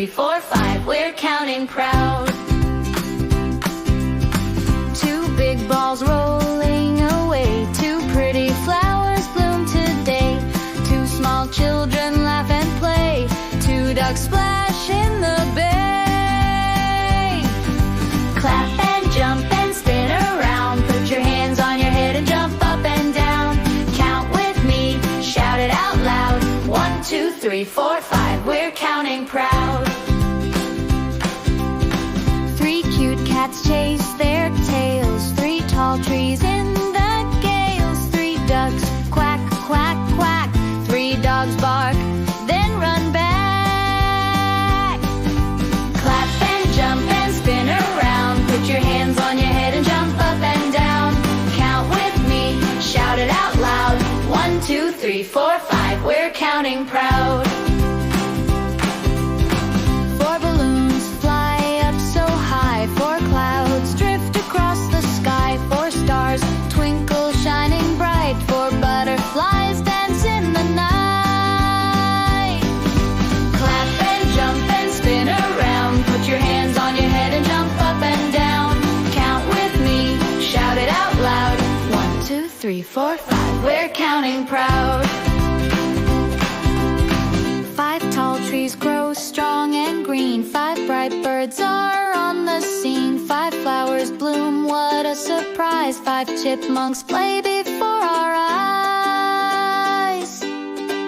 3, 4, 5, we're counting proud. 2 big balls rolling away, 2 pretty flowers bloom today. 2 small children laugh and play, 2 ducks splash in the bay. Clap and jump and spin around, put your hands on your head and jump up and down. Count with me, shout it out loud. 1, 2, 3, 4, 5, we're counting proud. 3 cute cats chase their tails, 3 tall trees in the gales. 3 ducks quack, quack, quack, 3 dogs bark, then run back. Clap and jump and spin around, put your hands on your head and jump up and down. Count with me, shout it out loud. 1, 2, 3, 4, 5, we're counting proud. 4 balloons fly up so high, 4 clouds drift across the sky, 4 stars twinkle shining bright, 4 butterflies dance in the night. Clap and jump and spin around, put your hands on your head and jump up and down. Count with me, shout it out loud. 1, 2, 3, 4, 5, we're counting proud. 5 tall trees grow strong and green, 5 bright birds are on the scene, 5 flowers bloom, what a surprise, 5 chipmunks play before our eyes.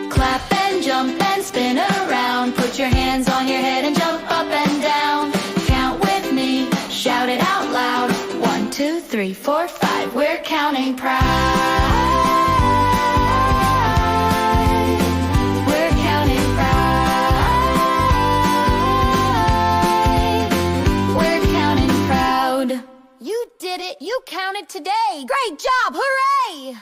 Clap and jump and spin around, put your hands on your head and jump up and down. Count with me, shout it out loud. 1, 2, 3, 4, 5, we're counting proud. You did it! You counted today! Great job! Hooray!